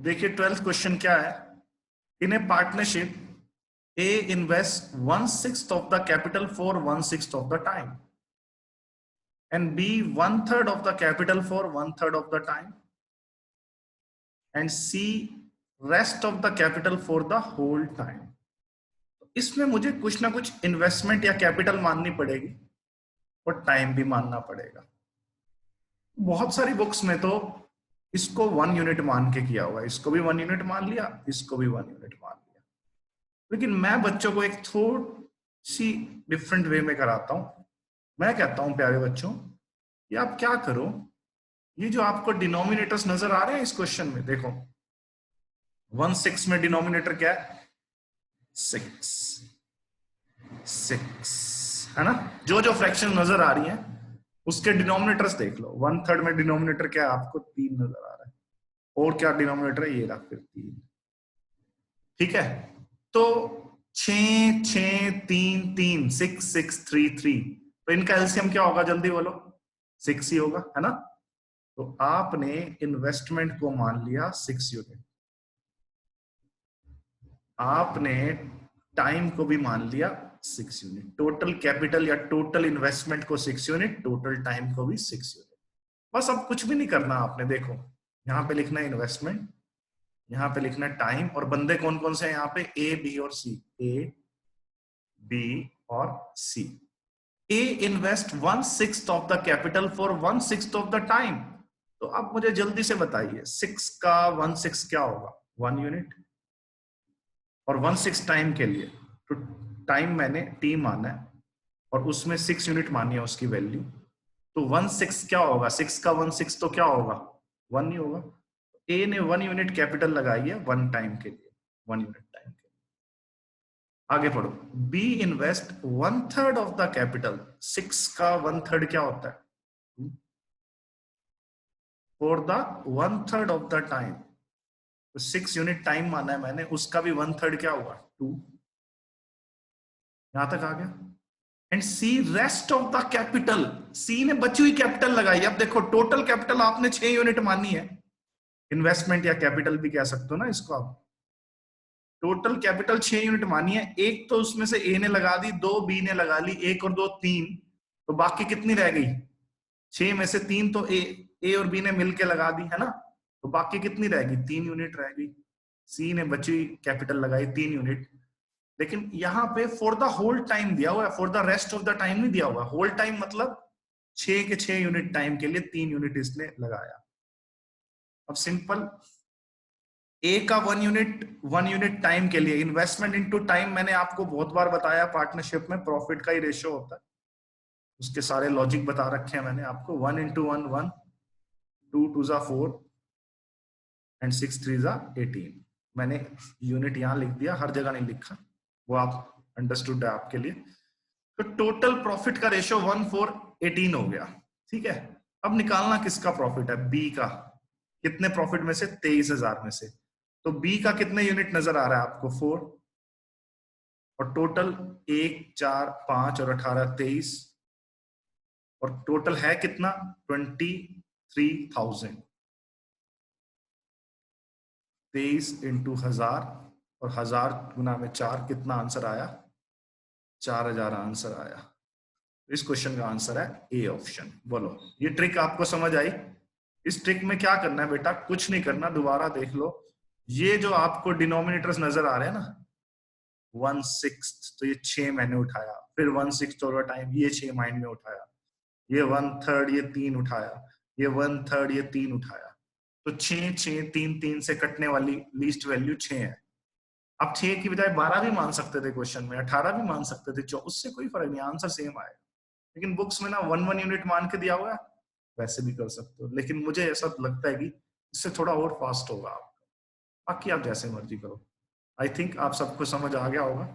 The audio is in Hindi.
देखिए 12th क्वेश्चन क्या है, in a partnership A invest 1/6 of the capital for 1/6 of the time and B 1/3 of the capital for 1/3 of the time and C rest of the capital for the whole time। इसमें मुझे कुछ ना कुछ इन्वेस्टमेंट या कैपिटल माननी पड़ेगी और टाइम भी मानना पड़ेगा। बहुत सारी बुक्स में तो इसको 1 यूनिट मान के किया हुआ है, इसको भी 1 यूनिट मान लिया, इसको भी 1 यूनिट मान लिया, लेकिन मैं बच्चों को एक थोड़ी सी डिफरेंट वे में कराता हूं। मैं कहता हूं प्यारे बच्चों कि आप क्या करो, ये जो आपको डिनोमिनेटर्स नजर आ रहे हैं इस क्वेश्चन में, देखो 1/6 में डिनोमिनेटर क्या है 6 है ना। जो जो फ्रैक्शन नजर आ रही है उसके डिनोमिनेटर्स देख लो। 1/3 में डिनोमिनेटर क्या है आपको 3 नजर आ रहा है, और क्या डिनोमिनेटर है ये रहा फिर 3। ठीक है, तो 6 6 3 3 6 6 3 3, तो इनका एलसीएम क्या होगा जल्दी बोलो, 6 ही होगा, है ना। तो आपने इन्वेस्टमेंट को मान लिया 6 यूनिट, आपने टाइम को भी मान लिया 6 यूनिट, टोटल कैपिटल या टोटल इन्वेस्टमेंट को 6 यूनिट, टोटल टाइम को भी 6 यूनिट। बस अब कुछ भी नहीं करना आपने, देखो यहां पे लिखना है इन्वेस्टमेंट, यहां पे लिखना है टाइम, और बंदे कौन कौन से हैं यहाँ पे ए बी और सी, ए बी और C. A invest 1/6 of the capital for 1/6 of the time. तो अब मुझे जल्दी से बताइए 6 का 1/6 क्या होगा 1 यूनिट, और 1/6 टाइम के लिए तो टाइम मैंने टी माना है और उसमें 6 यूनिट मानी है उसकी वैल्यू, तो 1/6 क्या होगा, 6 का 1/6 तो क्या होगा 1 ही होगा। ए ने 1 यूनिट कैपिटल लगाई है 1 टाइम के लिए, 1 यूनिट टाइम के लिए। आगे पढ़ो, B invest 1/3 of the capital, 6 का 1/3 क्या होता है for the 1/3 of the time, तो 6 यूनिट टाइम माना है मैंने, उसका भी 1/3 क्या हुआ 2। यहां तक आ गया। And C rest of the capital, C ने बची हुई कैपिटल लगाई। अब देखो टोटल कैपिटल आपने 6 यूनिट मानी है, इन्वेस्टमेंट या कैपिटल भी कह सकते हो ना इसको आप। टोटल कैपिटल 6 यूनिट मानी है, एक तो उसमें से ए ने लगा दी, 2 बी ने लगा ली, 1 और 2 3, तो बाकी कितनी रह गई 6 में से 3 तो ए और बी ने मिलके लगा दी, है ना। तो बाकी कितनी रहेगी 3 यूनिट रह गई। सी ने बची हुई कैपिटल लगाई 3 यूनिट, लेकिन यहां पे फॉर द होल टाइम दिया हुआ है, for the rest of the time नहीं दिया हुआ। होल टाइम मतलब 6 के 6 यूनिट टाइम के लिए 3 यूनिट इसने लगाया। अब सिंपल, ए का 1 यूनिट टाइम के लिए, इन्वेस्टमेंट इनटू टाइम मैंने आपको बहुत बार बताया, पार्टनरशिप में प्रॉफिट का ही रेशियो होता है, उसके सारे लॉजिक बता रखे हैं मैंने आपको। 1 × 1 1, 2 × 2 4 एंड 6 × 3 18। मैंने यूनिट यहां लिख दिया, हर जगह नहीं लिखा, वो आप अंडरस्टूड है आपके लिए। तो टोटल प्रॉफिट का रेशियो 1/4 18 हो गया। ठीक है, अब निकालना किसका प्रॉफिट है, बी का। कितने प्रॉफिट में से 23,000 में से, तो बी का कितने यूनिट नजर आ रहा है आपको 4, और टोटल 1 4 5 और 18 23, और टोटल है कितना 23,000। 23 × 1000 और 1000 गुना में 4, कितना आंसर आया 4000 आंसर आया। इस क्वेश्चन का आंसर है ए ऑप्शन। बोलो ये ट्रिक आपको समझ आई। इस ट्रिक में क्या करना है बेटा, कुछ नहीं करना, दोबारा देख लो। ये जो आपको डिनोमिनेटर्स नजर आ रहे हैं ना 1/6, तो ये 6 मैंने उठाया, फिर 1/6 ओवर टाइम ये 6 माइंड में उठाया, ये 1/3 ये 3 उठाया, ये 1/3 ये 3 उठाया, तो 6 6 3 3 से कटने वाली लीस्ट वैल्यू 6 है। अब 6 की बजाय 12 भी मान सकते थे क्वेश्चन में, 18 भी मान सकते थे, उससे कोई फर्क नहीं, आंसर सेम आएगा। लेकिन बुक्स में ना 1 यूनिट मान के दिया हुआ है, वैसे भी कर सकते हो, लेकिन मुझे ऐसा लगता है कि इससे थोड़ा और फास्ट होगा आपका। बाकी आप जैसे मर्जी करो। आई थिंक आप सबको समझ आ गया होगा।